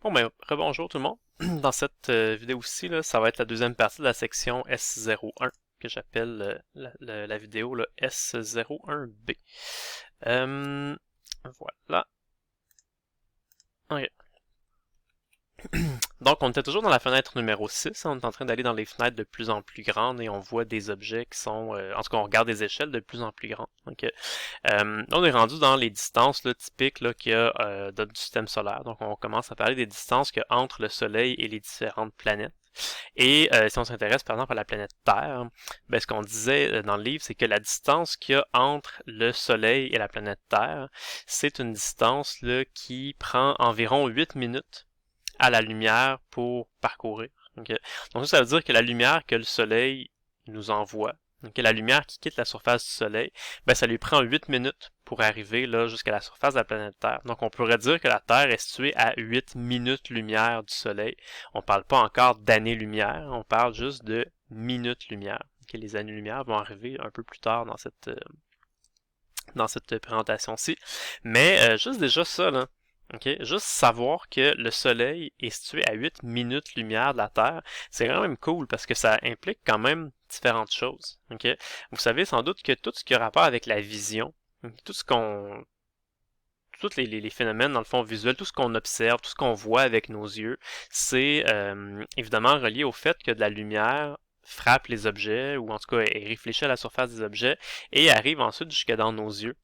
Bon ben, rebonjour tout le monde. Dans cette vidéo-ci, là, ça va être la deuxième partie de la section S01 que j'appelle la vidéo là, S01B. Euh, voilà. Ok. Donc, on était toujours dans la fenêtre numéro 6. On est en train d'aller dans les fenêtres de plus en plus grandes et on voit des objets qui sont... en tout cas, on regarde des échelles de plus en plus grandes. Ok. On est rendu dans les distances là, typiques là, qu'il y a du système solaire. Donc, on commence à parler des distances qu'il y a entre le Soleil et les différentes planètes. Et si on s'intéresse par exemple à la planète Terre, ben, ce qu'on disait dans le livre, c'est que la distance qu'il y a entre le Soleil et la planète Terre, c'est une distance là, qui prend environ 8 minutes à la lumière pour parcourir. Okay? Donc ça veut dire que la lumière que le Soleil nous envoie, okay, la lumière qui quitte la surface du Soleil, ben ça lui prend 8 minutes pour arriver là jusqu'à la surface de la planète Terre. Donc on pourrait dire que la Terre est située à 8 minutes-lumière du Soleil. On parle pas encore d'années-lumière, on parle juste de minutes-lumière. Okay, les années-lumière vont arriver un peu plus tard dans cette présentation-ci. Mais juste déjà ça, là, okay, juste savoir que le Soleil est situé à 8 minutes-lumière de la Terre, c'est quand même cool parce que ça implique quand même différentes choses. Okay? Vous savez sans doute que tout ce qui a rapport avec la vision, tout ce qu'on tous les phénomènes, dans le fond, visuels, tout ce qu'on observe, tout ce qu'on voit avec nos yeux, c'est évidemment relié au fait que de la lumière frappe les objets, ou en tout cas est réfléchie à la surface des objets, et arrive ensuite jusque dans nos yeux.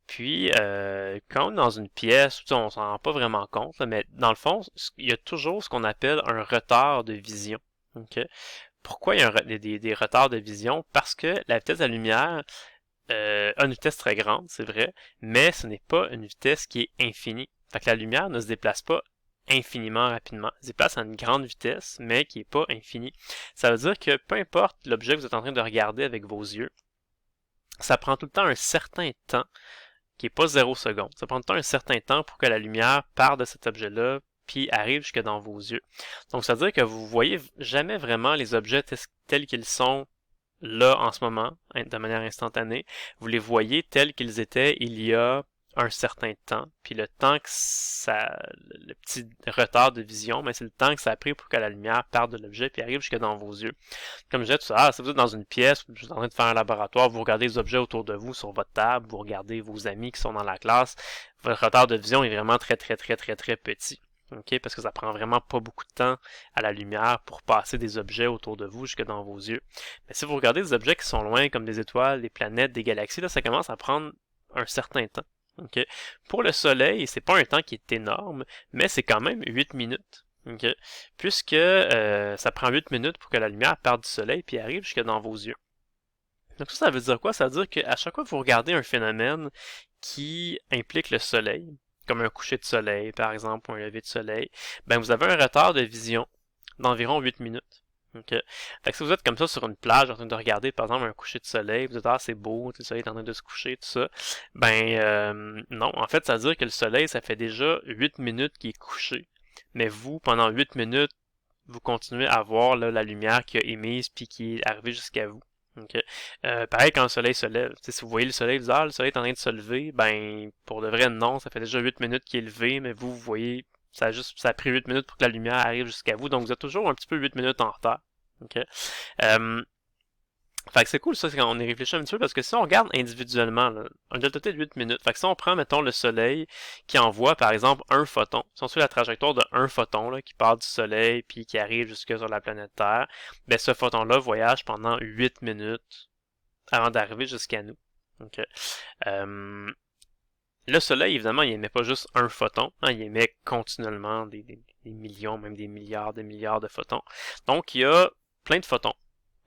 Puis, quand on est dans une pièce, on s'en rend pas vraiment compte, là, mais dans le fond, il y a toujours ce qu'on appelle un retard de vision. Okay? Pourquoi il y a des retards de vision? Parce que la vitesse de la lumière a une vitesse très grande, c'est vrai, mais ce n'est pas une vitesse qui est infinie. Fait que la lumière ne se déplace pas infiniment rapidement. Elle se déplace à une grande vitesse, mais qui n'est pas infinie. Ça veut dire que peu importe l'objet que vous êtes en train de regarder avec vos yeux, ça prend tout le temps un certain temps, qui n'est pas 0 seconde. Ça prend tout le temps un certain temps pour que la lumière parte de cet objet-là, puis arrive jusque dans vos yeux. Donc ça veut dire que vous voyez jamais vraiment les objets tels qu'ils sont là en ce moment, de manière instantanée, vous les voyez tels qu'ils étaient il y a un certain temps. Puis le temps que ça, le petit retard de vision, mais c'est le temps que ça a pris pour que la lumière parte de l'objet puis arrive jusque dans vos yeux. Comme je disais tout à l'heure, si vous êtes dans une pièce, vous êtes en train de faire un laboratoire, vous regardez les objets autour de vous sur votre table, vous regardez vos amis qui sont dans la classe, votre retard de vision est vraiment très très très très très petit. Okay, parce que ça prend vraiment pas beaucoup de temps à la lumière pour passer des objets autour de vous jusque dans vos yeux. Mais si vous regardez des objets qui sont loin, comme des étoiles, des planètes, des galaxies, là, ça commence à prendre un certain temps. Okay? Pour le Soleil, c'est pas un temps qui est énorme, mais c'est quand même 8 minutes. Okay? Puisque ça prend 8 minutes pour que la lumière parte du Soleil puis arrive jusque dans vos yeux. Donc ça veut dire quoi? Ça veut dire qu'à chaque fois que vous regardez un phénomène qui implique le Soleil, comme un coucher de soleil, par exemple, ou un lever de soleil, ben vous avez un retard de vision d'environ 8 minutes. Okay. Fait que si vous êtes comme ça sur une plage en train de regarder par exemple un coucher de soleil, vous êtes c'est beau, le soleil est en train de se coucher, tout ça, ben non, en fait ça veut dire que le soleil ça fait déjà 8 minutes qu'il est couché, mais vous pendant 8 minutes vous continuez à voir là, la lumière qui a émise puis qui est arrivée jusqu'à vous. Okay. Pareil quand le soleil se lève. T'sais, si vous voyez le soleil, vous dites, ah, le soleil est en train de se lever, ben pour de vrai non, ça fait déjà 8 minutes qu'il est levé, mais vous voyez, ça a pris 8 minutes pour que la lumière arrive jusqu'à vous, donc vous êtes toujours un petit peu 8 minutes en retard. Okay. Fait que c'est cool ça, c'est quand on y réfléchit un petit peu, parce que si on regarde individuellement, là, un delta T de 8 minutes, fait que si on prend, mettons, le soleil qui envoie, par exemple, un photon, si on suit la trajectoire de un photon, là, qui part du soleil, puis qui arrive jusque sur la planète Terre, ben ce photon-là voyage pendant 8 minutes avant d'arriver jusqu'à nous. Okay. Le soleil, évidemment, il émet pas juste un photon, hein, il émet continuellement des millions, même des milliards de photons. Donc, il y a plein de photons.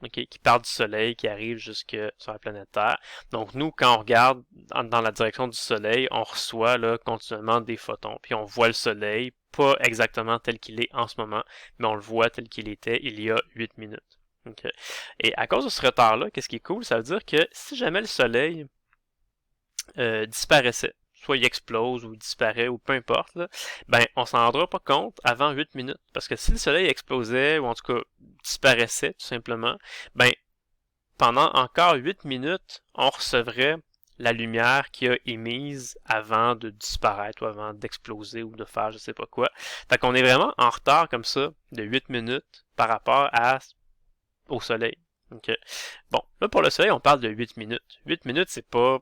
Okay, qui partent du Soleil, qui arrivent jusque sur la planète Terre. Donc nous, quand on regarde dans la direction du Soleil, on reçoit là, continuellement des photons. Puis on voit le Soleil, pas exactement tel qu'il est en ce moment, mais on le voit tel qu'il était il y a 8 minutes. Okay. Et à cause de ce retard-là, qu'est-ce qui est cool, ça veut dire que si jamais le Soleil disparaissait, soit il explose ou il disparaît ou peu importe, là, ben on s'en rendra pas compte avant 8 minutes. Parce que si le soleil explosait ou en tout cas disparaissait tout simplement, ben pendant encore 8 minutes, on recevrait la lumière qu'il a émise avant de disparaître ou avant d'exploser ou de faire je sais pas quoi. Fait qu'on est vraiment en retard comme ça de 8 minutes par rapport au soleil. Okay. Bon, là pour le soleil, on parle de 8 minutes. 8 minutes, c'est pas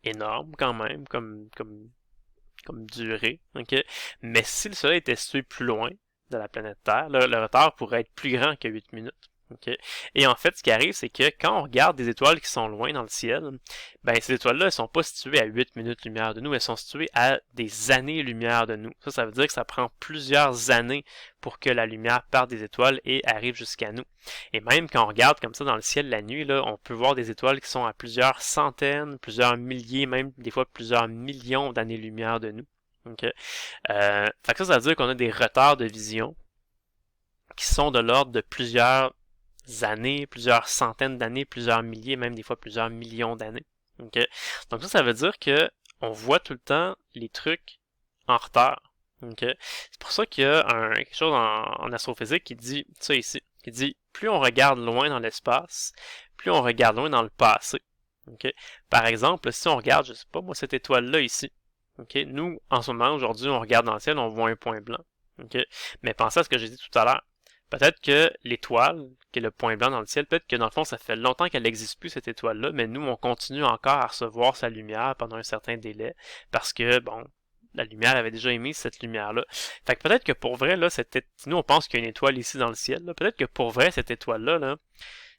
énorme quand même comme durée. Okay? Mais si le soleil était situé plus loin de la planète Terre, là, le retard pourrait être plus grand que 8 minutes. Okay? Et en fait, ce qui arrive, c'est que quand on regarde des étoiles qui sont loin dans le ciel, ben ces étoiles-là, elles sont pas situées à 8 minutes-lumière de nous, elles sont situées à des années-lumière de nous. Ça veut dire que ça prend plusieurs années pour que la lumière parte des étoiles et arrive jusqu'à nous. Et même quand on regarde comme ça dans le ciel la nuit, là, on peut voir des étoiles qui sont à plusieurs centaines, plusieurs milliers, même des fois plusieurs millions d'années-lumière de nous. Okay? Fait que ça veut dire qu'on a des retards de vision qui sont de l'ordre de plusieurs années, plusieurs centaines d'années, plusieurs milliers, même des fois plusieurs millions d'années. Okay? Donc ça veut dire que on voit tout le temps les trucs en retard. Okay? C'est pour ça qu'il y a quelque chose en astrophysique qui dit ça ici, qui dit plus on regarde loin dans l'espace, plus on regarde loin dans le passé. Okay? Par exemple, si on regarde, je sais pas moi, cette étoile-là ici, okay? Nous, en ce moment, aujourd'hui, on regarde dans le ciel, on voit un point blanc. Okay? Mais pensez à ce que j'ai dit tout à l'heure. Peut-être que l'étoile, qui est le point blanc dans le ciel, peut-être que dans le fond, ça fait longtemps qu'elle n'existe plus, cette étoile-là, mais nous, on continue encore à recevoir sa lumière pendant un certain délai, parce que, bon, la lumière avait déjà émis cette lumière-là. Fait que peut-être que pour vrai, là, nous, on pense qu'il y a une étoile ici dans le ciel, là. Peut-être que pour vrai, cette étoile-là, là,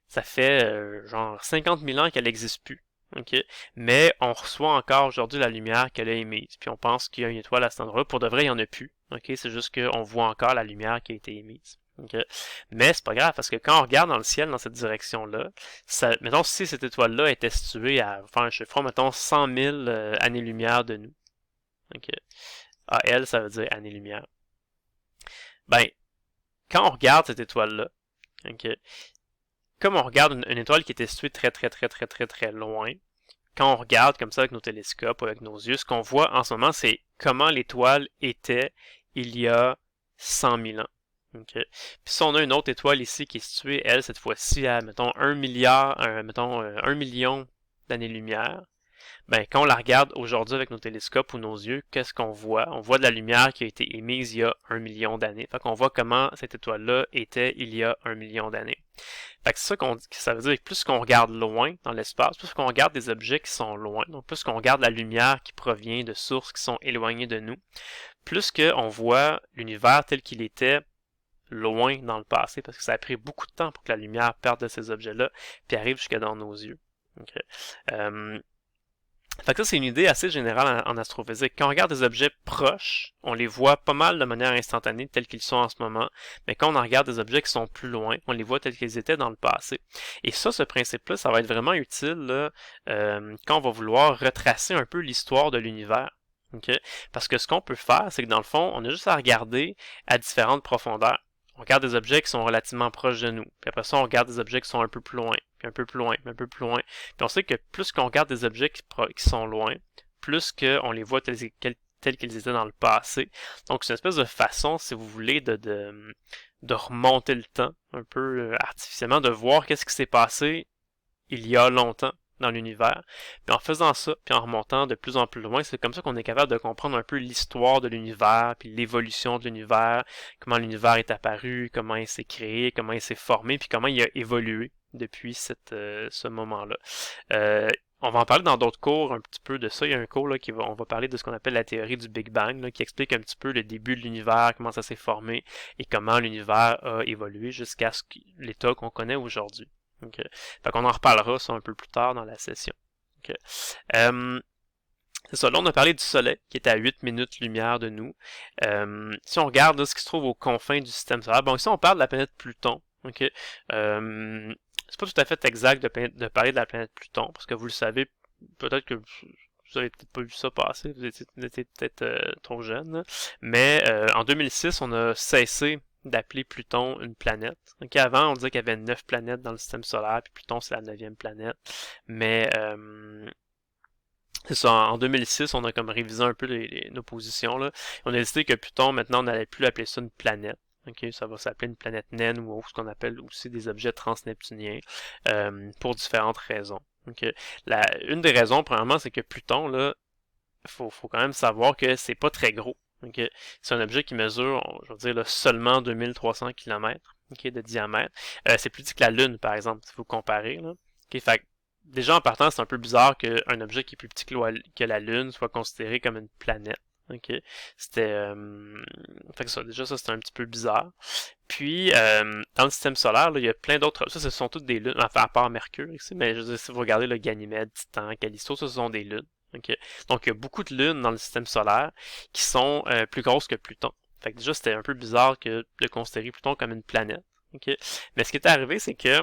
ça fait genre 50 000 ans qu'elle n'existe plus. Okay? Mais on reçoit encore aujourd'hui la lumière qu'elle a émise. Puis on pense qu'il y a une étoile à cet endroit-là. Pour de vrai, il n'y en a plus. Okay? C'est juste qu'on voit encore la lumière qui a été émise. Okay? Mais c'est pas grave, parce que quand on regarde dans le ciel, dans cette direction-là, mettons, si cette étoile-là était située à, enfin, je sais, mettons, 100 000 années-lumière de nous. Okay? AL, ça veut dire années-lumière. Ben, quand on regarde cette étoile-là, okay, comme on regarde une étoile qui était située très loin, quand on regarde comme ça avec nos télescopes ou avec nos yeux, ce qu'on voit en ce moment, c'est comment l'étoile était il y a 100 000 ans. Okay. Puis si on a une autre étoile ici qui est située, elle, cette fois-ci, à, mettons, 1 million d'années-lumière, ben, quand on la regarde aujourd'hui avec nos télescopes ou nos yeux, qu'est-ce qu'on voit? On voit de la lumière qui a été émise il y a 1 million d'années. Fait qu'on voit comment cette étoile-là était il y a 1 million d'années. Fait que c'est ça ça veut dire que plus qu'on regarde loin dans l'espace, plus qu'on regarde des objets qui sont loin, donc plus qu'on regarde la lumière qui provient de sources qui sont éloignées de nous, plus qu'on voit l'univers tel qu'il était loin dans le passé, parce que ça a pris beaucoup de temps pour que la lumière parte de ces objets-là, puis arrive jusque dans nos yeux. Okay. Fait que ça, c'est une idée assez générale en astrophysique. Quand on regarde des objets proches, on les voit pas mal de manière instantanée, tels qu'ils sont en ce moment, mais quand on en regarde des objets qui sont plus loin, on les voit tels qu'ils étaient dans le passé. Et ça, ce principe-là, ça va être vraiment utile là, quand on va vouloir retracer un peu l'histoire de l'univers. Okay? Parce que ce qu'on peut faire, c'est que dans le fond, on a juste à regarder à différentes profondeurs. On regarde des objets qui sont relativement proches de nous. Puis après ça, on regarde des objets qui sont un peu plus loin, puis un peu plus loin, puis un peu plus loin. Puis on sait que plus qu'on regarde des objets qui sont loin, plus qu'on les voit tels qu'ils étaient dans le passé. Donc c'est une espèce de façon, si vous voulez, de remonter le temps, un peu artificiellement, de voir qu'est-ce qui s'est passé il y a longtemps dans l'univers. Puis en faisant ça, puis en remontant de plus en plus loin, c'est comme ça qu'on est capable de comprendre un peu l'histoire de l'univers, puis l'évolution de l'univers, comment l'univers est apparu, comment il s'est créé, comment il s'est formé, puis comment il a évolué depuis ce moment-là. On va en parler dans d'autres cours un petit peu de ça. Il y a un cours là, on va parler de ce qu'on appelle la théorie du Big Bang, là, qui explique un petit peu le début de l'univers, comment ça s'est formé, et comment l'univers a évolué jusqu'à l'état qu'on connaît aujourd'hui. Okay. Fait qu'on en reparlera ça un peu plus tard dans la session. Okay. C'est ça, là on a parlé du Soleil, qui est à 8 minutes lumière de nous. Si on regarde là, ce qui se trouve aux confins du système solaire, bon ici on parle de la planète Pluton. Okay. C'est pas tout à fait exact de parler de la planète Pluton, parce que vous le savez, peut-être que vous avez peut-être pas vu ça passer, vous étiez peut-être trop jeune, là. Mais en 2006, on a cessé d'appeler Pluton une planète. Donc avant, on disait qu'il y avait 9 planètes dans le système solaire, puis Pluton c'est la 9e planète. Mais c'est ça, en 2006, on a comme révisé un peu nos positions, là. On a décidé que Pluton, maintenant, on n'allait plus appeler ça une planète. Okay, ça va s'appeler une planète naine ou ce qu'on appelle aussi des objets transneptuniens pour différentes raisons. Donc, une des raisons, premièrement, c'est que Pluton, là, faut quand même savoir que c'est pas très gros. Okay? C'est un objet qui mesure, je veux dire, là, seulement 2300 km de diamètre. C'est plus petit que la Lune, par exemple, si vous comparez. Là. Okay? Fait que, déjà, en partant, c'est un peu bizarre qu'un objet qui est plus petit que la Lune soit considéré comme une planète. Ok, c'était, fait que ça, déjà ça c'était un petit peu bizarre. Puis dans le système solaire, là, il y a plein d'autres. Ça, ce sont toutes des lunes, enfin à part Mercure ici, mais je veux dire, si vous regardez le Ganymède, Titan, Callisto, ça ce sont des lunes. Ok, donc il y a beaucoup de lunes dans le système solaire qui sont plus grosses que Pluton. Fait que déjà c'était un peu bizarre de considérer Pluton comme une planète. Ok, mais ce qui est arrivé, c'est que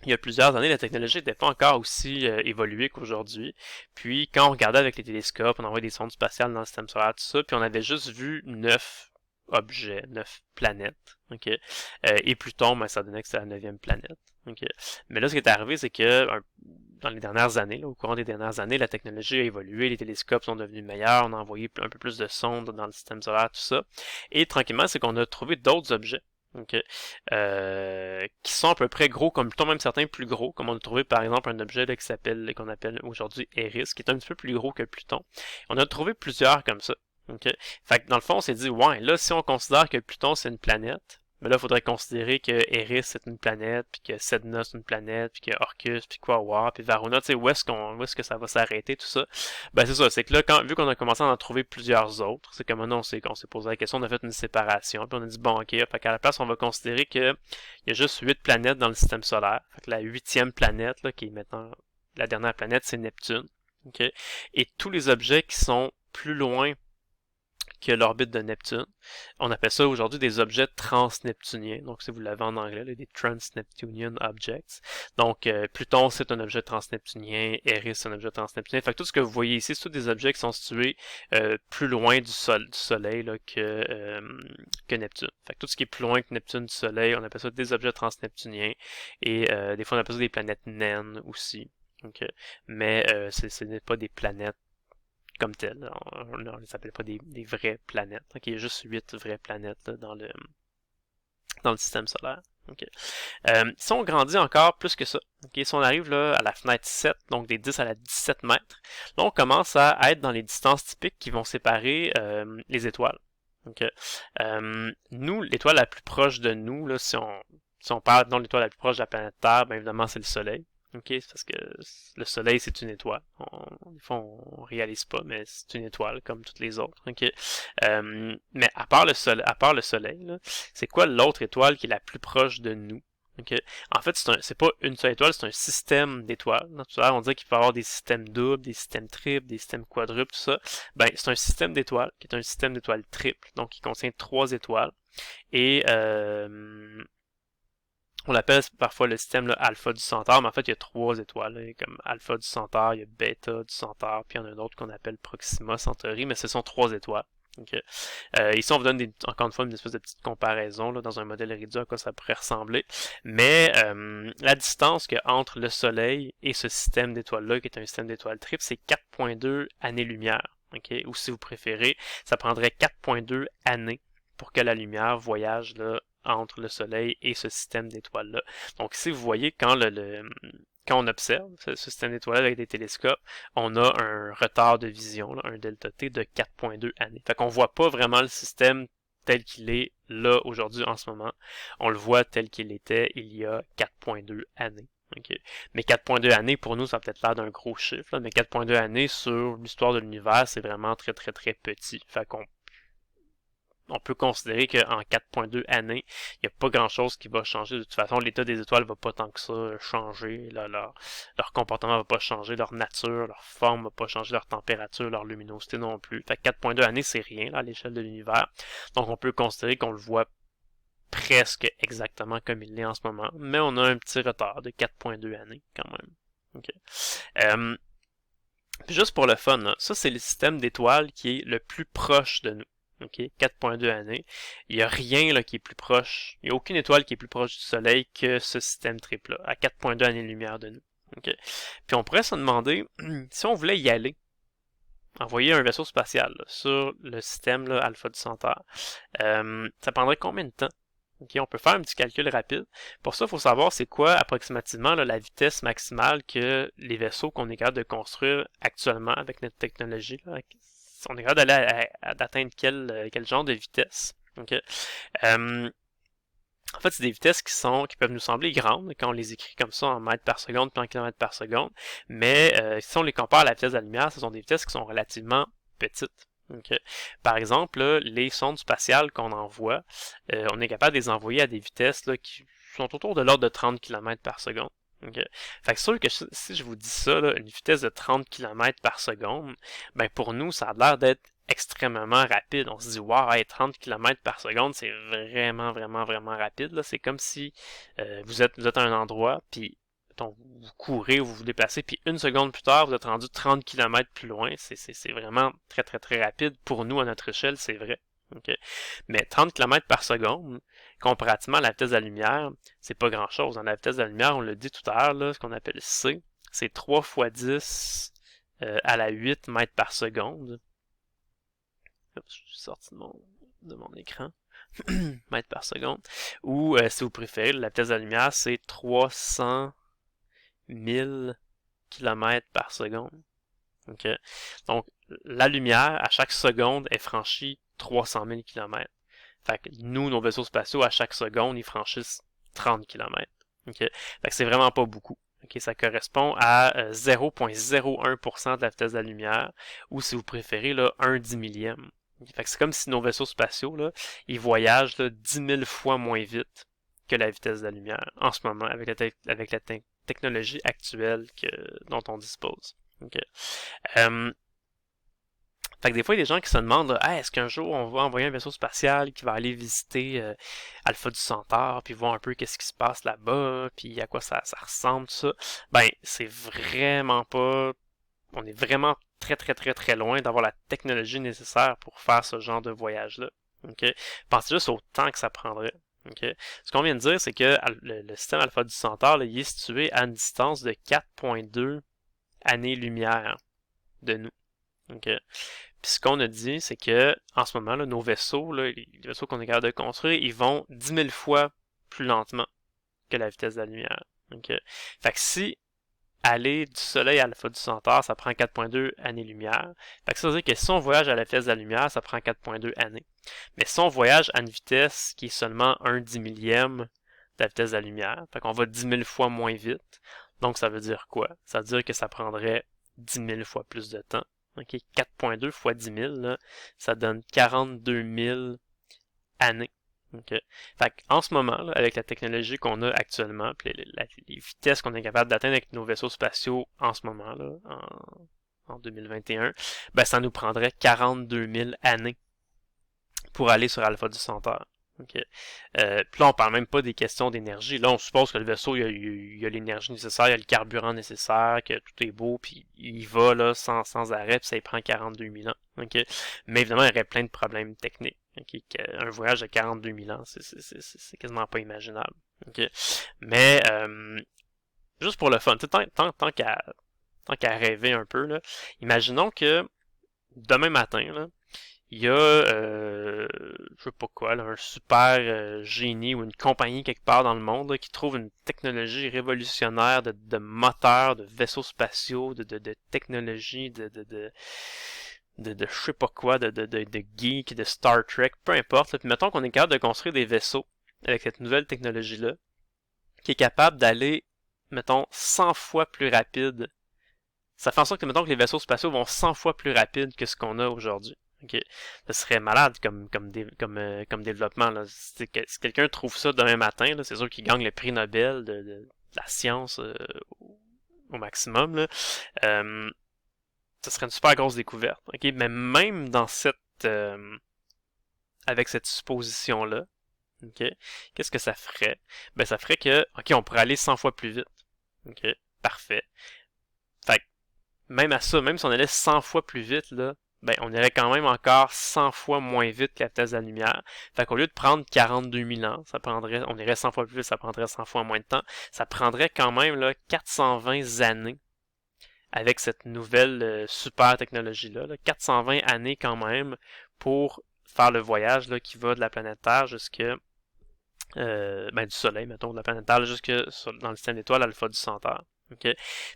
il y a plusieurs années, la technologie n'était pas encore aussi évoluée qu'aujourd'hui. Puis, quand on regardait avec les télescopes, on envoyait des sondes spatiales dans le système solaire, tout ça, puis on avait juste vu 9 objets, 9 planètes. Okay? Et Pluton, ben, ça donnait que c'était la 9e planète. Okay? Mais là, ce qui est arrivé, c'est que dans les dernières années, là, au courant des dernières années, la technologie a évolué, les télescopes sont devenus meilleurs, on a envoyé un peu plus de sondes dans le système solaire, tout ça. Et tranquillement, c'est qu'on a trouvé d'autres objets. Okay. Qui sont à peu près gros comme Pluton, même certains plus gros, comme on a trouvé par exemple un objet là, qu'on appelle aujourd'hui Eris, qui est un petit peu plus gros que Pluton. On a trouvé plusieurs comme ça. Okay. Fait que dans le fond, on s'est dit, ouais, là, si on considère que Pluton c'est une planète, mais là, il faudrait considérer que Eris c'est une planète, puis que Sedna c'est une planète, puis que Orcus, puis Quaoar, puis Varuna, tu sais, où est-ce que ça va s'arrêter, tout ça. Ben c'est ça, c'est que là, vu qu'on a commencé à en trouver plusieurs autres, c'est comme maintenant on s'est posé la question, on a fait une séparation, puis on a dit, bon, ok, fait qu'à la place, on va considérer qu'il y a juste 8 planètes dans le système solaire. Fait que la 8e planète, là, qui est maintenant la dernière planète, c'est Neptune. Okay? Et tous les objets qui sont plus loin que l'orbite de Neptune. On appelle ça aujourd'hui des objets transneptuniens. Donc, si vous l'avez en anglais, là, des Trans-Neptunian Objects. Donc, Pluton, c'est un objet transneptunien. Eris, c'est un objet transneptunien. Fait que tout ce que vous voyez ici, c'est tous des objets qui sont situés plus loin du Soleil là, que Neptune. Fait que tout ce qui est plus loin que Neptune du Soleil, on appelle ça des objets transneptuniens. Et des fois, on appelle ça des planètes naines aussi. Okay. Mais ce n'est pas des planètes comme telles. On ne les appelle pas des vraies planètes. Donc, il y a juste 8 vraies planètes là, dans le système solaire. Okay. Si on grandit encore plus que ça, okay, si on arrive là, à la fenêtre 7, donc des 10 à la 17 mètres, là on commence à être dans les distances typiques qui vont séparer les étoiles. Okay. Nous, l'étoile la plus proche de nous, là, si on parle de l'étoile la plus proche de la planète Terre, bien évidemment c'est le Soleil. Ok, c'est parce que le Soleil c'est une étoile. Des fois on réalise pas, mais c'est une étoile comme toutes les autres. Ok, mais à part le Soleil, là, c'est quoi l'autre étoile qui est la plus proche de nous? Okay. En fait, c'est pas une seule étoile, c'est un système d'étoiles. Tout à l'heure, on dit qu'il peut y avoir des systèmes doubles, des systèmes triples, des systèmes quadruples, tout ça. Ben, c'est un système d'étoiles qui est un système d'étoiles triple, donc qui contient 3 étoiles. Et on l'appelle parfois le système là, alpha du Centaure, mais en fait, il y a 3 étoiles. Là. Il y a comme alpha du Centaure, il y a bêta du Centaure, puis il y en a un autre qu'on appelle Proxima Centauri, mais ce sont 3 étoiles. Okay. Ici, on vous donne encore une fois une espèce de petite comparaison là, dans un modèle réduit à quoi ça pourrait ressembler. Mais la distance qu'il y a entre le Soleil et ce système d'étoiles-là, qui est un système d'étoiles triples, c'est 4,2 années-lumière. Okay? Ou si vous préférez, ça prendrait 4,2 années pour que la lumière voyage là, entre le Soleil et ce système d'étoiles-là. Donc ici, vous voyez, quand on observe ce système d'étoiles avec des télescopes, on a un retard de vision, là, un delta T de 4,2 années. Fait qu'on voit pas vraiment le système tel qu'il est là aujourd'hui en ce moment. On le voit tel qu'il était il y a 4,2 années. Okay. Mais 4,2 années, pour nous, ça va peut-être l'air d'un gros chiffre, là, mais 4,2 années sur l'histoire de l'univers, c'est vraiment très très très petit. Fait qu'on peut considérer qu'en 4,2 années, il n'y a pas grand-chose qui va changer. De toute façon, l'état des étoiles va pas tant que ça changer. Là, leur comportement va pas changer, leur nature, leur forme va pas changer, leur température, leur luminosité non plus. Fait que 4,2 années, c'est rien là, à l'échelle de l'univers. Donc on peut considérer qu'on le voit presque exactement comme il l'est en ce moment. Mais on a un petit retard de 4,2 années quand même. Okay. Puis juste pour le fun, là, ça c'est le système d'étoiles qui est le plus proche de nous. Okay, 4,2 années. Il n'y a rien là, qui est plus proche. Il n'y a aucune étoile qui est plus proche du Soleil que ce système triple-là, à 4,2 années-lumière de nous. Okay. Puis on pourrait se demander, si on voulait y aller, envoyer un vaisseau spatial là, sur le système là, Alpha du Centaure, ça prendrait combien de temps? Okay, on peut faire un petit calcul rapide. Pour ça, il faut savoir c'est quoi approximativement là, la vitesse maximale que les vaisseaux qu'on est capable de construire actuellement avec notre technologie. Là. On est capable d'aller d'atteindre quel genre de vitesse. Okay? En fait, c'est des vitesses qui peuvent nous sembler grandes quand on les écrit comme ça en mètres par seconde puis en kilomètres par seconde, mais si on les compare à la vitesse de la lumière, ce sont des vitesses qui sont relativement petites. Okay. Par exemple, là, les sondes spatiales qu'on envoie, on est capable de les envoyer à des vitesses là, qui sont autour de l'ordre de 30 km par seconde. Okay. Fait que c'est sûr que si je vous dis ça, là, une vitesse de 30 km par seconde, ben pour nous, ça a l'air d'être extrêmement rapide. On se dit, wow, hey, 30 km par seconde, c'est vraiment, vraiment, vraiment rapide. Là. C'est comme si vous êtes à un endroit, puis vous courez ou vous vous déplacez, puis une seconde plus tard, vous êtes rendu 30 km plus loin. C'est vraiment très, très, très rapide. Pour nous, à notre échelle, c'est vrai. Okay. Mais 30 km par seconde, comparativement à la vitesse de la lumière, c'est pas grand-chose. Dans la vitesse de la lumière, on l'a dit tout à l'heure, là, ce qu'on appelle C, c'est 3 fois 10 à la 8 mètres par seconde. Oups, je suis sorti de mon écran. Mètres par seconde. Ou, si vous préférez, la vitesse de la lumière, c'est 300 000 km par seconde. Okay. Donc, la lumière, à chaque seconde, elle franchit 300 000 km. Fait que nous, nos vaisseaux spatiaux, à chaque seconde, ils franchissent 30 km. Okay. Fait que c'est vraiment pas beaucoup. Okay, ça correspond à 0,01% de la vitesse de la lumière, ou si vous préférez, là, 1/10 millième. Fait que c'est comme si nos vaisseaux spatiaux, là, ils voyagent là, 10 000 fois moins vite que la vitesse de la lumière en ce moment, avec la technologie actuelle dont on dispose. Okay. Fait que des fois, il y a des gens qui se demandent hey, est-ce qu'un jour on va envoyer un vaisseau spatial qui va aller visiter Alpha du Centaure, puis voir un peu qu'est-ce qui se passe là-bas, puis à quoi ça ressemble, tout ça. Ben, c'est vraiment pas. On est vraiment très très très très loin d'avoir la technologie nécessaire pour faire ce genre de voyage-là. Okay? Pensez juste au temps que ça prendrait. Okay? Ce qu'on vient de dire, c'est que le système Alpha du Centaure, là, il est situé à une distance de 4,2 années-lumière de nous. Okay? Puis ce qu'on a dit, c'est que en ce moment, là, nos vaisseaux, là, les vaisseaux qu'on est capable de construire, ils vont 10 000 fois plus lentement que la vitesse de la lumière. Okay? Fait que si aller du Soleil à l'Alpha du Centaure, ça prend 4,2 années-lumière. Fait que ça veut dire que si on voyage à la vitesse de la lumière, ça prend 4,2 années. Mais si on voyage à une vitesse qui est seulement 1/10 millième de la vitesse de la lumière, fait qu'on va 10 000 fois moins vite. Donc ça veut dire quoi? Ça veut dire que ça prendrait 10 000 fois plus de temps. Okay? 4,2 fois 10 000, là, ça donne 42 000 années. Okay. Fait en ce moment, là, avec la technologie qu'on a actuellement, puis les vitesses qu'on est capable d'atteindre avec nos vaisseaux spatiaux en ce moment, là, en 2021, ben ça nous prendrait 42 000 années pour aller sur Alpha du Centaure. Okay. Puis là, on parle même pas des questions d'énergie. Là, on suppose que le vaisseau, il y a l'énergie nécessaire, il y a le carburant nécessaire, que tout est beau, puis il va là sans arrêt, puis ça lui prend 42 000 ans. Okay. Mais évidemment, il y aurait plein de problèmes techniques. Okay. Un voyage de 42 000 ans, c'est quasiment pas imaginable. Okay. Mais juste pour le fun, tant qu'à rêver un peu, là, imaginons que demain matin, là, il y a, je sais pas quoi, là, un super génie ou une compagnie quelque part dans le monde là, qui trouve une technologie révolutionnaire de moteurs, de vaisseaux spatiaux, de technologie, de je sais pas quoi, de geek, de Star Trek, peu importe. Là. Puis mettons qu'on est capable de construire des vaisseaux avec cette nouvelle technologie-là, qui est capable d'aller, mettons, 100 fois plus rapide. Ça fait en sorte que, mettons, que les vaisseaux spatiaux vont 100 fois plus rapide que ce qu'on a aujourd'hui. Okay. Ça serait malade comme développement. Là. Si quelqu'un trouve ça demain matin, là, c'est sûr qu'il gagne le prix Nobel de la science au maximum. Là. Ça serait une super grosse découverte. Okay. Mais même dans avec cette supposition-là, okay, qu'est-ce que ça ferait? Ben ça ferait que on pourrait aller 100 fois plus vite. Okay. Parfait. Fait que, même à ça, même si on allait 100 fois plus vite, là, ben, on irait quand même encore 100 fois moins vite que la vitesse de la lumière. Fait qu'au lieu de prendre 42 000 ans, on irait 100 fois plus vite, ça prendrait 100 fois moins de temps. Ça prendrait quand même, là, 420 années avec cette nouvelle super technologie-là. 420 années quand même pour faire le voyage, là, qui va de la planète Terre du Soleil, mettons, de la planète Terre, dans le système d'étoiles Alpha du Centaure. OK?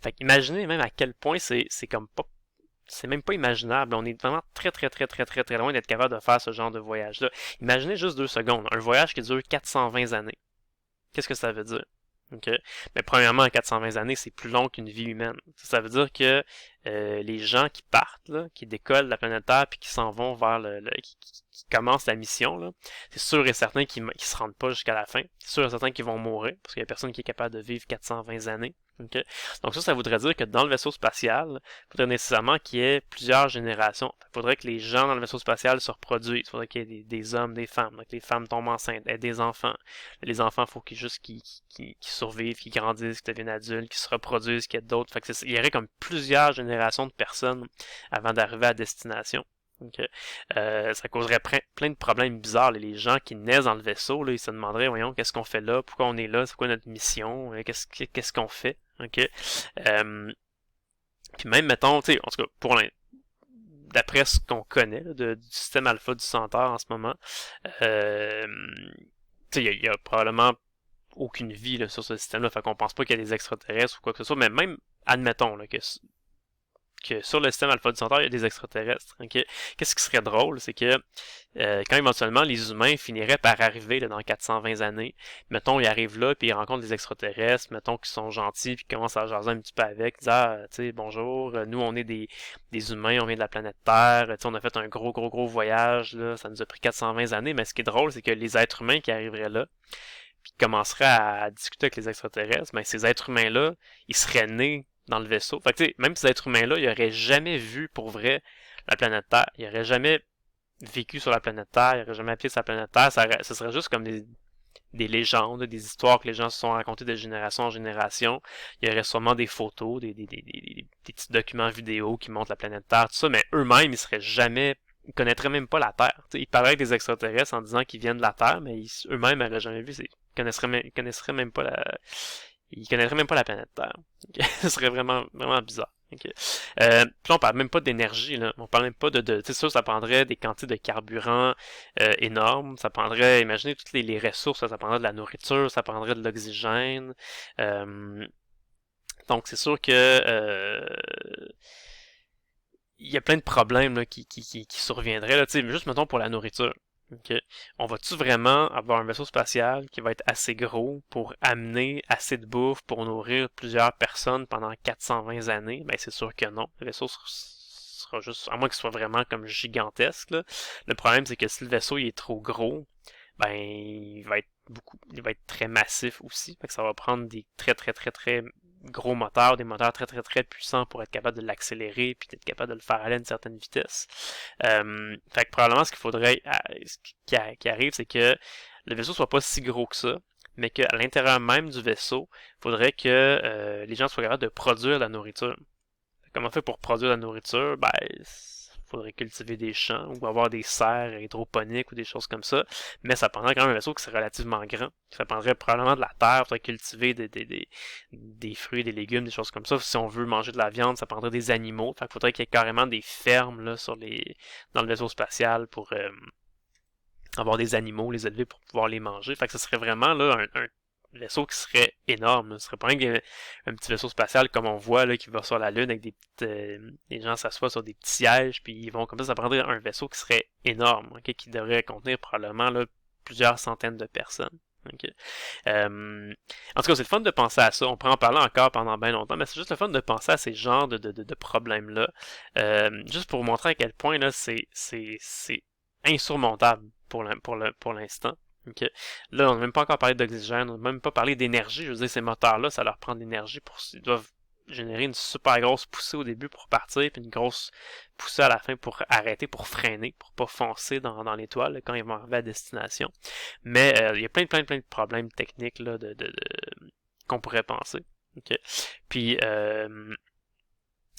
Fait qu'imaginez même à quel point c'est comme pas c'est même pas imaginable. On est vraiment très, très, très, très, très, très loin d'être capable de faire ce genre de voyage-là. Imaginez juste 2 secondes. Un voyage qui dure 420 années. Qu'est-ce que ça veut dire? OK? Mais premièrement, 420 années, c'est plus long qu'une vie humaine. Ça veut dire que les gens qui partent, là, qui décollent de la planète Terre puis qui s'en vont vers qui commencent la mission, là, c'est sûr et certain qu'ils se rendent pas jusqu'à la fin. C'est sûr et certain qu'ils vont mourir parce qu'il y a personne qui est capable de vivre 420 années. OK? Donc ça voudrait dire que dans le vaisseau spatial, il faudrait nécessairement qu'il y ait plusieurs générations. Il faudrait que les gens dans le vaisseau spatial se reproduisent. Il faudrait qu'il y ait des hommes, des femmes. Donc les femmes tombent enceintes, aient des enfants. Les enfants, il faut qu'ils survivent, qu'ils grandissent, qu'ils deviennent adultes, qu'ils se reproduisent, qu'il y ait d'autres. Fait que il y aurait comme plusieurs générations de personnes avant d'arriver à destination. Donc, ça causerait plein de problèmes bizarres. Les gens qui naissent dans le vaisseau, là, ils se demanderaient, voyons, qu'est-ce qu'on fait là? Pourquoi on est là? C'est quoi notre mission? Qu'est-ce qu'on fait? OK? Puis même, mettons, tu sais, en tout cas, d'après ce qu'on connaît là, du système alpha du Centaure en ce moment, tu sais, il y a probablement aucune vie là, sur ce système-là, fait qu'on pense pas qu'il y a des extraterrestres ou quoi que ce soit, mais même, admettons là, que sur le système Alpha du Centaure, il y a des extraterrestres. Okay? Qu'est-ce qui serait drôle, c'est que quand éventuellement les humains finiraient par arriver là, dans 420 années, mettons, ils arrivent là, puis ils rencontrent des extraterrestres, mettons qu'ils sont gentils, puis ils commencent à jaser un petit peu avec, ils disent, ah, tu sais, bonjour, nous on est des humains, on vient de la planète Terre, tu sais, on a fait un gros voyage, là, ça nous a pris 420 années, mais ce qui est drôle, c'est que les êtres humains qui arriveraient là, puis qui commenceraient à discuter avec les extraterrestres, ben ces êtres humains-là, ils seraient nés dans le vaisseau. Fait que, tu sais, même ces êtres humains-là, ils n'auraient jamais vu pour vrai la planète Terre. Ils n'auraient jamais vécu sur la planète Terre. Ils n'auraient jamais appuyé sur la planète Terre. Ce serait juste comme des légendes, des histoires que les gens se sont racontées de génération en génération. Il y aurait sûrement des photos, des petits documents vidéo qui montrent la planète Terre, tout ça, mais eux-mêmes, ils connaîtraient même pas la Terre. T'sais, ils parleraient avec des extraterrestres en disant qu'ils viennent de la Terre, mais eux-mêmes n'auraient jamais vu. Ils connaîtraient même pas la planète Terre. Okay? Ce serait vraiment bizarre. Okay. Puis on parle même pas d'énergie, là. On parle même pas c'est sûr, ça prendrait des quantités de carburant énormes. Ça prendrait, imaginez toutes les ressources, ça prendrait de la nourriture, ça prendrait de l'oxygène. Donc c'est sûr que il y a plein de problèmes là, qui surviendraient. Là, juste mettons pour la nourriture. Okay. On va-tu vraiment avoir un vaisseau spatial qui va être assez gros pour amener assez de bouffe pour nourrir plusieurs personnes pendant 420 années? Ben c'est sûr que non. Le vaisseau sera juste, à moins qu'il soit vraiment comme gigantesque. Là. Le problème c'est que si le vaisseau il est trop gros, ben il va être très massif aussi. Fait que ça va prendre des très gros moteurs, des moteurs très puissants pour être capable de l'accélérer puis d'être capable de le faire aller à une certaine vitesse. Fait que probablement ce qu'il faudrait qui arrive, c'est que le vaisseau soit pas si gros que ça, mais qu'à l'intérieur même du vaisseau, il faudrait que les gens soient capables de produire de la nourriture. Comment on fait pour produire de la nourriture? Ben, faudrait cultiver des champs ou avoir des serres hydroponiques ou des choses comme ça. Mais ça prendrait quand même un vaisseau qui serait relativement grand. Ça prendrait probablement de la terre, il faudrait cultiver des fruits, des légumes, des choses comme ça. Si on veut manger de la viande, ça prendrait des animaux. Fait qu'il faudrait qu'il y ait carrément des fermes là, dans le vaisseau spatial pour avoir des animaux, les élever pour pouvoir les manger. Fait que ce serait vraiment là un vaisseau qui serait énorme. Ce serait pas un petit vaisseau spatial comme on voit là, qui va sur la Lune avec les gens s'assoient sur des petits sièges puis ils vont comme ça prendrait un vaisseau qui serait énorme, okay, qui devrait contenir probablement là, plusieurs centaines de personnes. Okay. En tout cas, c'est le fun de penser à ça. On pourrait en parler encore pendant bien longtemps, mais c'est juste le fun de penser à ces genres de problèmes-là. Juste pour vous montrer à quel point là, c'est insurmontable pour l'instant. Okay. Là, on n'a même pas encore parlé d'oxygène, on n'a même pas parlé d'énergie. Je veux dire, ces moteurs-là, ça leur prend de l'énergie ils doivent générer une super grosse poussée au début pour partir, puis une grosse poussée à la fin pour arrêter, pour freiner, pour pas foncer dans l'étoile quand ils vont arriver à destination. Mais il y a plein de problèmes techniques là, qu'on pourrait penser. Okay. Puis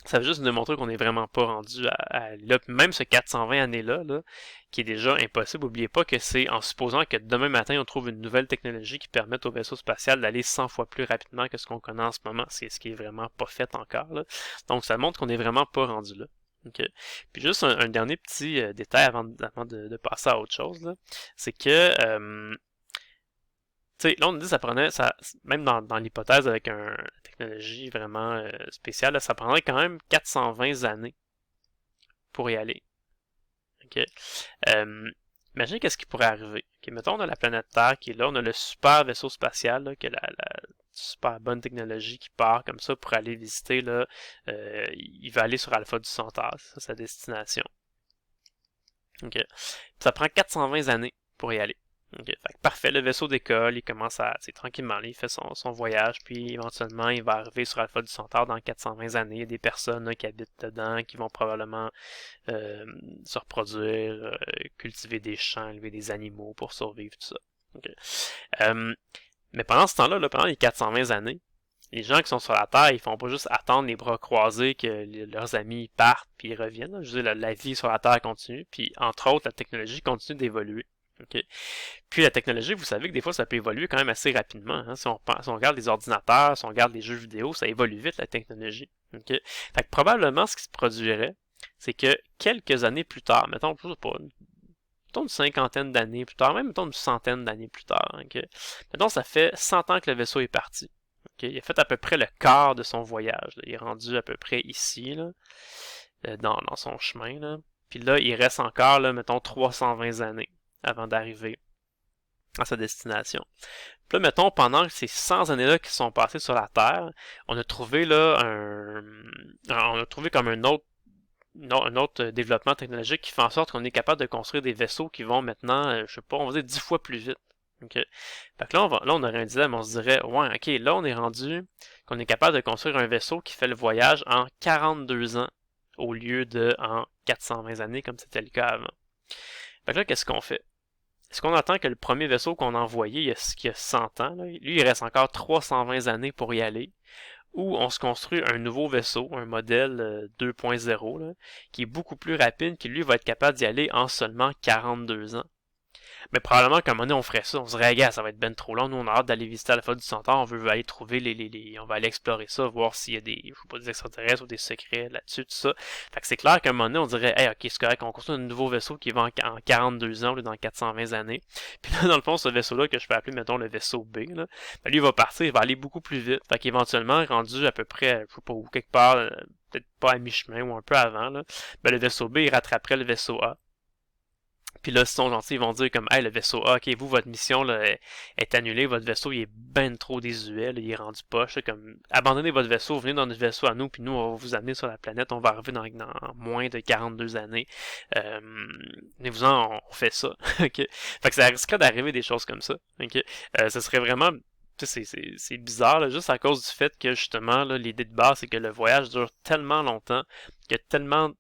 ça veut juste nous montrer qu'on n'est vraiment pas rendu à là. Même ce 420 années-là, là, qui est déjà impossible, n'oubliez pas que c'est en supposant que demain matin, on trouve une nouvelle technologie qui permette au vaisseau spatial d'aller 100 fois plus rapidement que ce qu'on connaît en ce moment. C'est ce qui est vraiment pas fait encore. Là. Donc ça montre qu'on n'est vraiment pas rendu là. Okay. Puis juste un dernier petit détail avant de passer à autre chose, c'est que tu sais, là, on dit que ça prenait, ça, même dans l'hypothèse avec une technologie vraiment spéciale, là, ça prendrait quand même 420 années pour y aller. OK? Imaginez qu'est-ce qui pourrait arriver. OK, mettons, on a la planète Terre qui est là, on a le super vaisseau spatial, là, qui a la super bonne technologie qui part comme ça pour aller visiter, là, il va aller sur Alpha du Centaure, c'est ça sa destination. OK? Puis ça prend 420 années pour y aller. Okay. Fait que parfait, le vaisseau décolle, il commence à, tranquillement, il fait son voyage, puis éventuellement, il va arriver sur Alpha du Centaure dans 420 années. Il y a des personnes là, qui habitent dedans, qui vont probablement se reproduire, cultiver des champs, élever des animaux pour survivre, tout ça. Okay. Mais pendant ce temps-là, là, pendant les 420 années, les gens qui sont sur la Terre, ils font pas juste attendre les bras croisés que leurs amis partent puis ils reviennent. Là. Je veux dire, la vie sur la Terre continue, puis entre autres, la technologie continue d'évoluer. Okay. Puis la technologie, vous savez que des fois, ça peut évoluer quand même assez rapidement. Hein. Si on regarde les ordinateurs, si on regarde les jeux vidéo, ça évolue vite, la technologie. Okay. Fait que probablement, ce qui se produirait, c'est que quelques années plus tard, mettons, je sais pas, mettons une cinquantaine d'années plus tard, même mettons une centaine d'années plus tard, okay. Mettons, ça fait 100 ans que le vaisseau est parti. Okay. Il a fait à peu près le quart de son voyage. Là. Il est rendu à peu près ici, là, dans son chemin. Là. Puis là, il reste encore, là, mettons, 320 années avant d'arriver à sa destination. Puis là, mettons, pendant ces 100 années-là qui sont passées sur la Terre, on a trouvé là on a trouvé comme un autre développement technologique qui fait en sorte qu'on est capable de construire des vaisseaux qui vont maintenant, je sais pas, on va dire 10 fois plus vite. Okay. Fait que là, on aurait un dilemme, on se dirait, ouais, ok, là, on est rendu qu'on est capable de construire un vaisseau qui fait le voyage en 42 ans au lieu de en 420 années comme c'était le cas avant. Fait que là, qu'est-ce qu'on fait? Est-ce qu'on attend que le premier vaisseau qu'on a envoyé, il y a 100 ans, là, lui, il reste encore 320 années pour y aller, ou on se construit un nouveau vaisseau, un modèle 2.0, là, qui est beaucoup plus rapide, qui lui va être capable d'y aller en seulement 42 ans. Mais probablement qu'à un moment donné, on ferait ça. On se dirait, gars, ça va être ben trop long. Nous, on a hâte d'aller visiter Alpha du Centaure. On veut aller trouver on va aller explorer ça, voir s'il y a des, je sais pas, des extraterrestres ou des secrets là-dessus, tout ça. Fait que c'est clair qu'à un moment donné, on dirait, hey, ok, c'est correct, on construit un nouveau vaisseau qui va en 42 ans, ou dans 420 années. Puis là, dans le fond, ce vaisseau-là, que je peux appeler, mettons, le vaisseau B, là, ben, lui, il va partir, il va aller beaucoup plus vite. Fait qu'éventuellement, rendu à peu près, je sais pas où, quelque part, peut-être pas à mi-chemin ou un peu avant, là, ben, le vaisseau B, il rattraperait le vaisseau A. Puis là, s'ils sont gentils, ils vont dire comme, hey, le vaisseau A, ok, vous, votre mission là, est annulée, votre vaisseau, il est ben trop désuet, là, il est rendu poche, là, comme, abandonnez votre vaisseau, venez dans notre vaisseau à nous, puis nous, on va vous amener sur la planète, on va arriver dans moins de 42 années. Venez-vous-en, on fait ça, ok? Fait que ça risquerait d'arriver des choses comme ça, ok? Ça serait vraiment, c'est bizarre, là, juste à cause du fait que, justement, là, l'idée de base, c'est que le voyage dure tellement longtemps, qu'il y a tellement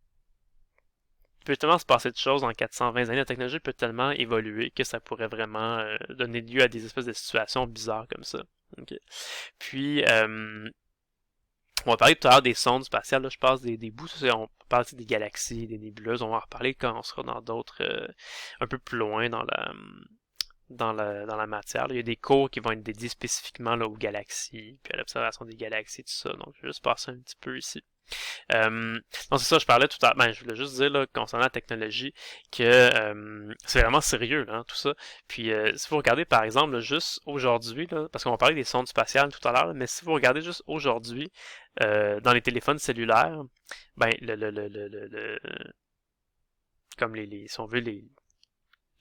peut tellement se passer de choses en 420 années, la technologie peut tellement évoluer que ça pourrait vraiment donner lieu à des espèces de situations bizarres comme ça. Okay. Puis, on va parler tout à l'heure des sondes spatiales, là, je passe des bouts, on parle des galaxies, des nébuleuses, on va en reparler quand on sera dans d'autres, un peu plus loin dans la matière. Là. Il y a des cours qui vont être dédiés spécifiquement là, aux galaxies, puis à l'observation des galaxies, tout ça. Donc, je vais juste passer un petit peu ici. Donc c'est ça, je parlais tout à l'heure. Ben, je voulais juste dire là, concernant la technologie que c'est vraiment sérieux là, tout ça. Puis si vous regardez par exemple là, juste aujourd'hui, là, parce qu'on va parler des sondes spatiales tout à l'heure, mais si vous regardez juste aujourd'hui dans les téléphones cellulaires, ben comme si on veut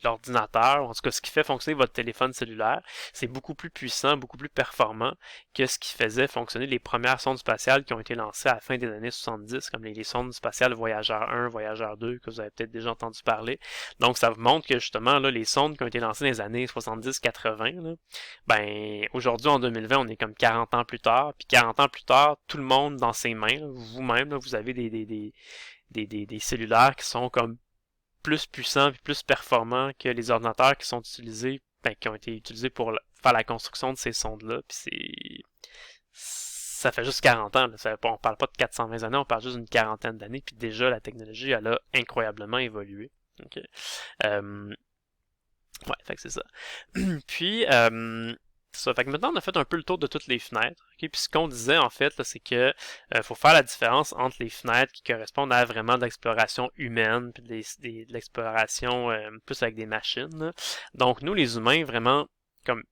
l'ordinateur, ou en tout cas ce qui fait fonctionner votre téléphone cellulaire, c'est beaucoup plus puissant, beaucoup plus performant que ce qui faisait fonctionner les premières sondes spatiales qui ont été lancées à la fin des années 70, comme les sondes spatiales Voyageur 1, Voyageur 2, que vous avez peut-être déjà entendu parler. Donc ça vous montre que justement, là, les sondes qui ont été lancées dans les années 70-80, ben aujourd'hui en 2020, on est comme 40 ans plus tard, puis 40 ans plus tard, tout le monde dans ses mains, vous-même, vous avez des cellulaires qui sont comme plus puissants et plus performants que les ordinateurs qui sont utilisés, qui ont été utilisés pour faire la construction de ces sondes-là. Puis ça fait juste 40 ans. Là. On parle pas de 420 années, on parle juste d'une quarantaine d'années. Puis déjà, la technologie, elle a incroyablement évolué. Okay. Ouais, fait que c'est ça. Puis, ça. Fait que maintenant, on a fait un peu le tour de toutes les fenêtres. Okay? Puis ce qu'on disait, en fait, c'est que faut faire la différence entre les fenêtres qui correspondent à vraiment de l'exploration humaine, puis de l'exploration plus avec des machines. Là. Donc, nous, les humains, vraiment, comme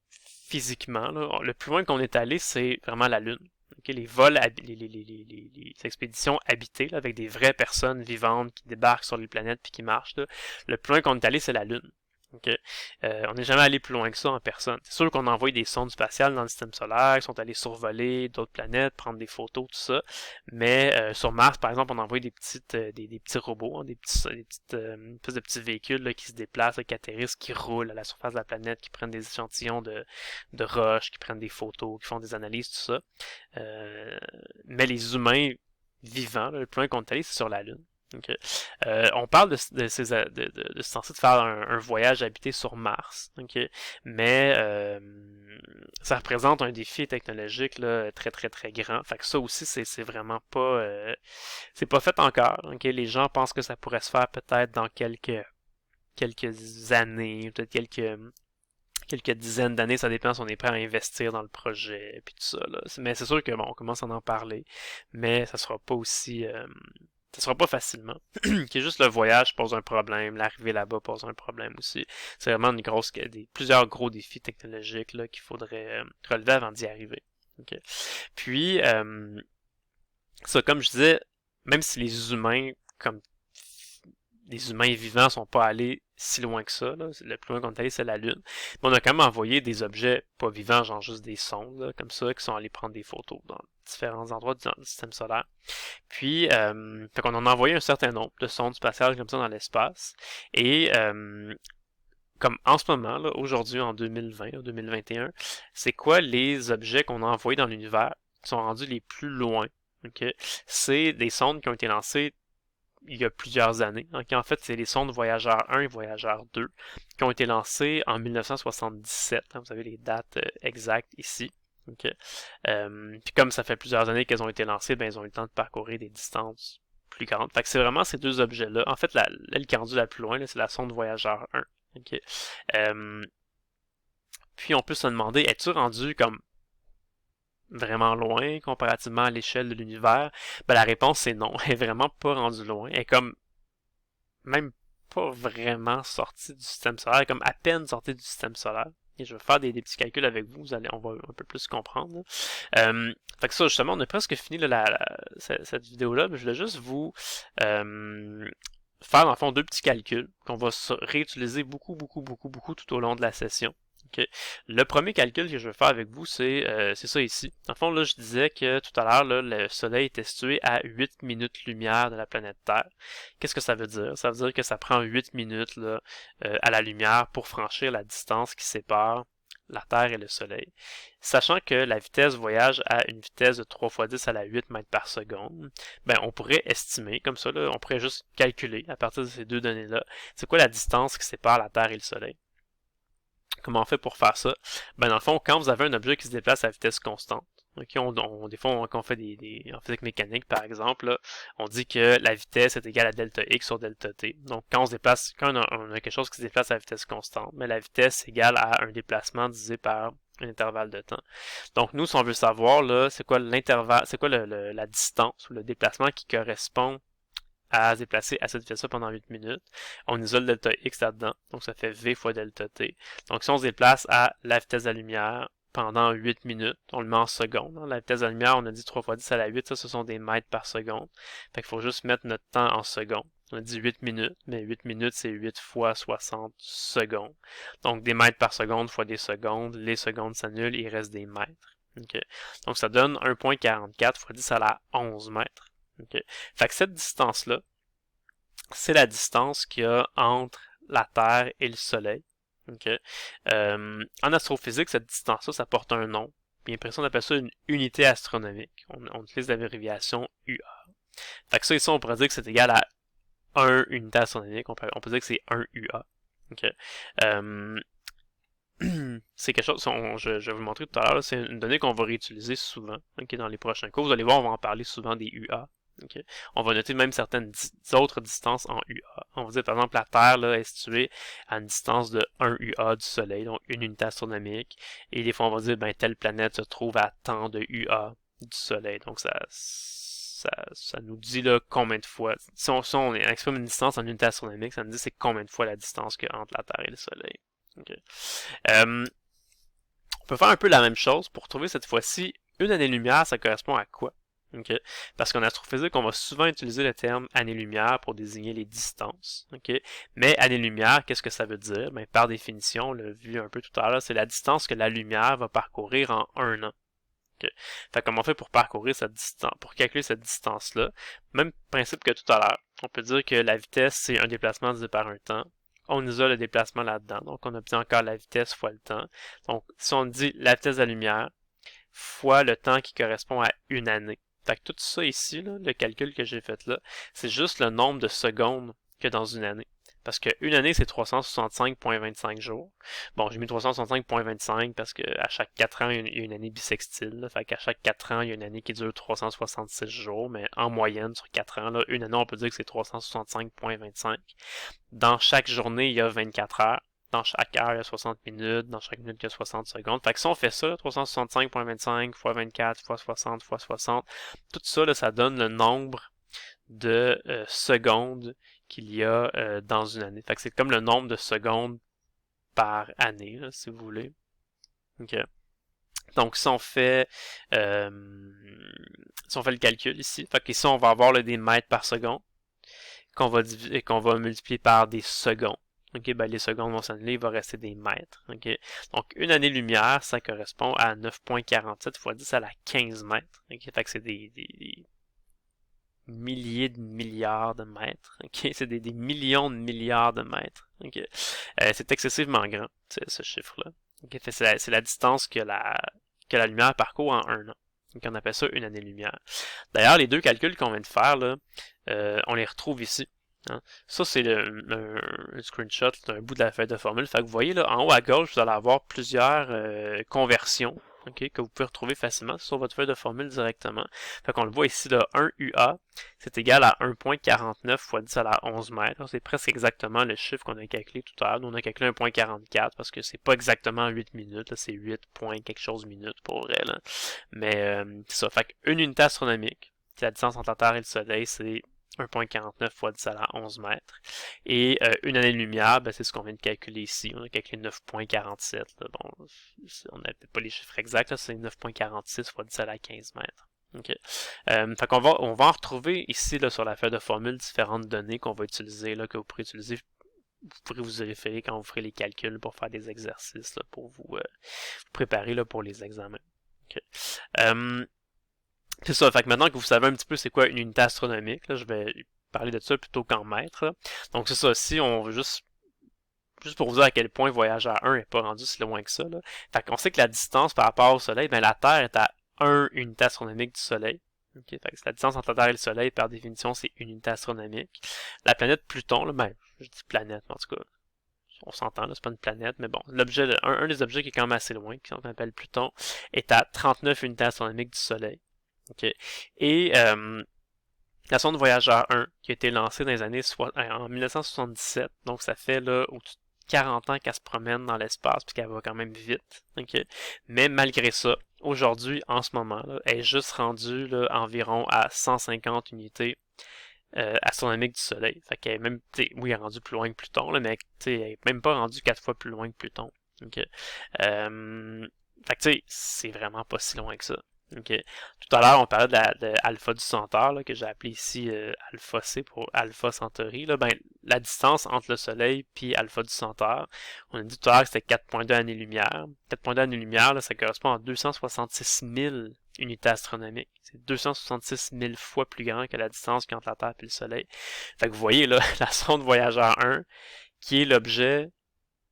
physiquement, là, le plus loin qu'on est allé, c'est vraiment la Lune. Okay, les vols, les expéditions habitées, là, avec des vraies personnes vivantes qui débarquent sur les planètes puis qui marchent, là, le plus loin qu'on est allé, c'est la Lune. Okay? On n'est jamais allé plus loin que ça en personne. C'est sûr qu'on a envoyé des sondes spatiales dans le système solaire, qui sont allés survoler d'autres planètes, prendre des photos, tout ça. Mais sur Mars, par exemple, on a envoyé des petits robots, hein, des petites espèces de petits véhicules là, qui se déplacent, là, qui atterrissent, qui roulent à la surface de la planète, qui prennent des échantillons de roches, qui prennent des photos, qui font des analyses, tout ça. Mais les humains vivants, là, le plus loin qu'on est allé, c'est sur la Lune. Okay. On parle de se tenter de faire un voyage habité sur Mars, okay. Mais ça représente un défi technologique là, très très très grand. Fait que ça aussi c'est vraiment pas c'est pas fait encore. Okay. Les gens pensent que ça pourrait se faire peut-être dans quelques années, peut-être quelques dizaines d'années, ça dépend si on est prêt à investir dans le projet puis tout ça. Là. Mais c'est sûr que bon, on commence à en parler, mais ça sera pas aussi ça sera pas facilement. Qui est juste le voyage pose un problème, l'arrivée là-bas pose un problème aussi. C'est vraiment plusieurs gros défis technologiques là qu'il faudrait relever avant d'y arriver. Okay. Puis ça, comme je disais, même si les humains vivants sont pas allés si loin que ça, là. Le plus loin qu'on est allé, c'est la Lune. Mais on a quand même envoyé des objets pas vivants, genre juste des sondes, là, comme ça, qui sont allés prendre des photos dans différents endroits du système solaire. Puis, fait qu'on en a envoyé un certain nombre de sondes spatiales comme ça dans l'espace. Et comme en ce moment, là, aujourd'hui, en 2020, en 2021, c'est quoi les objets qu'on a envoyés dans l'univers qui sont rendus les plus loin? Okay? C'est des sondes qui ont été lancées il y a plusieurs années. Donc, en fait, c'est les sondes Voyageur 1 et Voyageur 2 qui ont été lancées en 1977. Vous avez les dates exactes ici. Okay. Puis comme ça fait plusieurs années qu'elles ont été lancées, ben, elles ont eu le temps de parcourir des distances plus grandes. Fait que c'est vraiment ces deux objets-là. En fait, l'elle qui est rendue la plus loin, là, c'est la sonde Voyageur 1. Okay. Puis on peut se demander, es-tu rendu comme vraiment loin comparativement à l'échelle de l'univers? Ben, la réponse c'est non. Elle est vraiment pas rendue loin. Elle est comme même pas vraiment sortie du système solaire. Elle est comme à peine sortie du système solaire. Et je vais faire des petits calculs avec vous, on va un peu plus comprendre. Fait que ça, justement, on a presque fini là, cette vidéo-là, mais je voulais juste vous faire, dans le fond, deux petits calculs qu'on va réutiliser beaucoup tout au long de la session. Okay. Le premier calcul que je vais faire avec vous, c'est ça ici. Dans le fond, là, je disais que tout à l'heure, le Soleil était situé à 8 minutes-lumière de la planète Terre. Qu'est-ce que ça veut dire? Ça veut dire que ça prend 8 minutes là, à la lumière pour franchir la distance qui sépare la Terre et le Soleil. Sachant que la vitesse voyage à une vitesse de 3 fois 10 à la 8 mètres par seconde, ben on pourrait estimer, comme ça, là, on pourrait juste calculer à partir de ces deux données-là, c'est quoi la distance qui sépare la Terre et le Soleil. Comment on fait pour faire ça? Ben, dans le fond, quand vous avez un objet qui se déplace à vitesse constante, okay, des fois, quand on fait en physique mécanique, par exemple, là, on dit que la vitesse est égale à delta x sur delta t. Donc, quand on a quelque chose qui se déplace à vitesse constante, mais la vitesse est égale à un déplacement divisé par un intervalle de temps. Donc, nous, si on veut savoir, là, c'est quoi l'intervalle, c'est quoi la distance ou le déplacement qui correspond à se déplacer à cette vitesse-là pendant 8 minutes. On isole delta x là-dedans, donc ça fait v fois delta t. Donc si on se déplace à la vitesse de la lumière pendant 8 minutes, on le met en secondes. La vitesse de la lumière, on a dit 3 fois 10 à la 8, ça ce sont des mètres par seconde. Fait qu'il faut juste mettre notre temps en secondes. On a dit 8 minutes, mais 8 minutes c'est 8 fois 60 secondes. Donc des mètres par seconde fois des secondes, les secondes s'annulent, il reste des mètres. Okay. Donc ça donne 1.44 fois 10 à la 11 mètres. Okay. Fait que cette distance-là, c'est la distance qu'il y a entre la Terre et le Soleil. Okay. En astrophysique, cette distance-là, ça porte un nom. Bien précis, on appelle ça une unité astronomique. On utilise l'abréviation UA. Fait que ça, ici, on pourrait dire que c'est égal à 1 unité astronomique. On peut dire que c'est 1 UA. Okay. C'est quelque chose, je vais vous montrer tout à l'heure, c'est une donnée qu'on va réutiliser souvent dans les prochains cours. Vous allez voir, on va en parler souvent des UA. Okay. On va noter même certaines autres distances en UA. On va dire par exemple la Terre là, est située à une distance de 1 UA du Soleil, donc une unité astronomique. Et des fois on va dire ben telle planète se trouve à tant de UA du Soleil. Donc ça nous dit là combien de fois. Si on exprime une distance en unité astronomique, ça nous dit c'est combien de fois la distance qu'il y a entre la Terre et le Soleil. Okay. On peut faire un peu la même chose pour trouver cette fois-ci une année-lumière, ça correspond à quoi? Okay? Parce qu'en astrophysique, on va souvent utiliser le terme année-lumière pour désigner les distances. Okay? Mais année-lumière, qu'est-ce que ça veut dire? Ben, par définition, on l'a vu un peu tout à l'heure, c'est la distance que la lumière va parcourir en un an. Okay? Fait comment on fait pour parcourir cette distance, pour calculer cette distance-là? Même principe que tout à l'heure. On peut dire que la vitesse, c'est un déplacement divisé par un temps. On isole le déplacement là-dedans. Donc, on obtient encore la vitesse fois le temps. Donc, si on dit la vitesse de la lumière fois le temps qui correspond à une année. Fait que tout ça ici, là, le calcul que j'ai fait là, c'est juste le nombre de secondes que dans une année. Parce qu'une année, c'est 365,25 jours. Bon, j'ai mis 365,25 parce qu'à chaque 4 ans, il y a une année bissextile. Là. Fait qu'à chaque 4 ans, il y a une année qui dure 366 jours. Mais en moyenne, sur 4 ans, là, une année, on peut dire que c'est 365,25. Dans chaque journée, il y a 24 heures. Dans chaque heure, il y a 60 minutes. Dans chaque minute, il y a 60 secondes. Fait que si on fait ça, 365,25 fois 24 fois 60 fois 60, tout ça, là, ça donne le nombre de secondes qu'il y a dans une année. Fait que c'est comme le nombre de secondes par année, là, si vous voulez. Okay. Donc si on fait le calcul ici, fait que ici on va avoir là, des mètres par seconde qu'on va multiplier par des secondes. Okay, ben les secondes vont s'annuler, il va rester des mètres. Okay. Donc, une année-lumière, ça correspond à 9,47 fois 10 à la 15 mètres. Okay. Fait que c'est des milliers de milliards de mètres. Okay. C'est des millions de milliards de mètres. Okay. C'est excessivement grand, ce chiffre-là. Okay. C'est la distance que la lumière parcourt en un an. Donc, on appelle ça une année-lumière. D'ailleurs, les deux calculs qu'on vient de faire, là, on les retrouve ici. Hein. Ça, c'est un screenshot d'un bout de la feuille de formule. Fait que vous voyez, là, en haut à gauche, vous allez avoir plusieurs conversions okay, que vous pouvez retrouver facilement sur votre feuille de formule directement. Fait qu'on le voit ici, là, 1 UA, c'est égal à 1,49 fois 10 à la 11 mètres. C'est presque exactement le chiffre qu'on a calculé tout à l'heure. Nous, on a calculé 1,44 parce que c'est pas exactement 8 minutes, c'est 8 points quelque chose minutes pour vrai. Là. Mais c'est ça. Fait qu'une unité astronomique, la distance entre la Terre et le Soleil, c'est 1,49 fois 10 à la 11 mètres. Et une année-lumière, ben, c'est ce qu'on vient de calculer ici. On a calculé 9,47. Bon, on n'a peut-être pas les chiffres exacts, là, c'est 9,46 fois 10 à la 15 mètres. Okay. Fait qu'on on va en retrouver ici là, sur la feuille de formule différentes données qu'on va utiliser, là, que vous pourrez utiliser. Vous pourrez vous y référer quand vous ferez les calculs pour faire des exercices là, pour vous préparer là, pour les examens. Okay. C'est ça, fait que maintenant que vous savez un petit peu c'est quoi une unité astronomique, là, je vais parler de ça plutôt qu'en mètres. Là. Donc c'est ça, si on veut juste pour vous dire à quel point Voyageur 1 n'est pas rendu si loin que ça. Là. Fait qu'on sait que la distance par rapport au Soleil, ben la Terre est à 1 unité astronomique du Soleil. Okay, fait que la distance entre la Terre et le Soleil, par définition, c'est une unité astronomique. La planète Pluton, là, ben, je dis planète, mais en tout cas, on s'entend, là, c'est pas une planète, mais bon, l'objet, un des objets qui est quand même assez loin, qui s'appelle Pluton, est à 39 unités astronomiques du Soleil. Okay. Et la sonde Voyageur 1, qui a été lancée dans les années en 1977, donc ça fait là au-dessus de 40 ans qu'elle se promène dans l'espace, puis qu'elle va quand même vite. Okay. Mais malgré ça, aujourd'hui, en ce moment, là, elle est juste rendue là, environ à 150 unités astronomiques du Soleil. Fait qu'elle est même, oui, elle est rendue plus loin que Pluton, là, mais elle est même pas rendue 4 fois plus loin que Pluton. Okay. Fait que c'est vraiment pas si loin que ça. Okay. Tout à l'heure, on parlait de Alpha du Centaure, là, que j'ai appelé ici Alpha C pour Alpha Centauri. Là, ben, la distance entre le Soleil et Alpha du Centaure, on a dit tout à l'heure que c'était 4,2 années-lumière. 4,2 années-lumière, ça correspond à 266 000 unités astronomiques. C'est 266 000 fois plus grand que la distance entre la Terre et le Soleil. Fait que vous voyez, là, la sonde Voyageur 1, qui est l'objet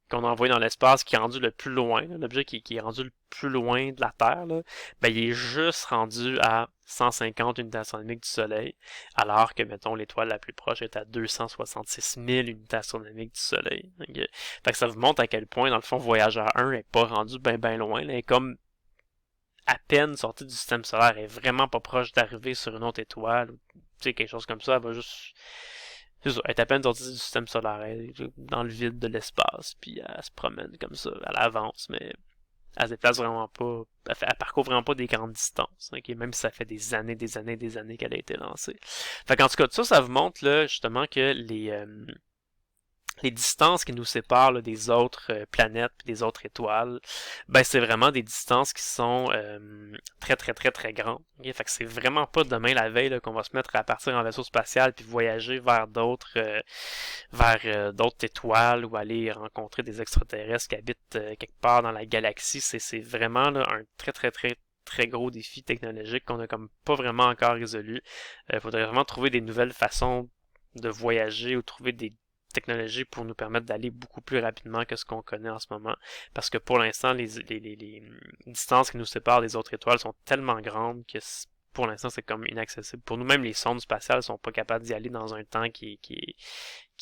qu'on a envoyé dans l'espace, qui est rendu le plus loin, l'objet qui est rendu le plus loin de la Terre, là, ben, il est juste rendu à 150 unités astronomiques du Soleil, alors que, mettons, l'étoile la plus proche est à 266 000 unités astronomiques du Soleil. Okay? Fait que ça vous montre à quel point, dans le fond, Voyageur 1 n'est pas rendu bien loin, là, elle est comme à peine sortie du système solaire, elle est vraiment pas proche d'arriver sur une autre étoile, ou quelque chose comme ça, elle va juste... C'est ça, elle est à peine sortie du système solaire, elle est dans le vide de l'espace, puis elle se promène comme ça, elle avance, mais elle se déplace vraiment pas, elle parcourt vraiment pas des grandes distances, okay? Même si ça fait des années qu'elle a été lancée. Fait qu'en tout cas, ça vous montre là, justement que les distances qui nous séparent là, des autres planètes et des autres étoiles, ben c'est vraiment des distances qui sont très très très très grandes. Okay? Fait que c'est vraiment pas demain la veille là, qu'on va se mettre à partir en vaisseau spatial puis voyager vers d'autres étoiles ou aller rencontrer des extraterrestres qui habitent quelque part dans la galaxie. C'est vraiment là, un très très très très gros défi technologique qu'on a comme pas vraiment encore résolu. Il faudrait vraiment trouver des nouvelles façons de voyager ou trouver des technologies pour nous permettre d'aller beaucoup plus rapidement que ce qu'on connaît en ce moment. Parce que pour l'instant, les distances qui nous séparent des autres étoiles sont tellement grandes que pour l'instant, c'est comme inaccessible. Pour nous, même les sondes spatiales sont pas capables d'y aller dans un temps qui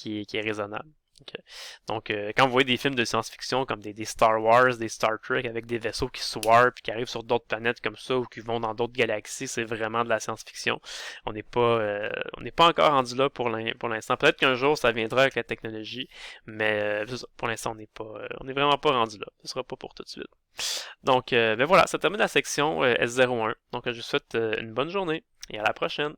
est raisonnable. Okay. Donc, quand vous voyez des films de science-fiction comme des Star Wars, des Star Trek avec des vaisseaux qui se warpent et qui arrivent sur d'autres planètes comme ça ou qui vont dans d'autres galaxies, c'est vraiment de la science-fiction. On n'est pas encore rendu là pour l'instant. Peut-être qu'un jour ça viendra avec la technologie, mais pour l'instant on n'est vraiment pas rendu là. Ce sera pas pour tout de suite. Donc, ben voilà, ça termine la section S01. Donc, je vous souhaite une bonne journée et à la prochaine.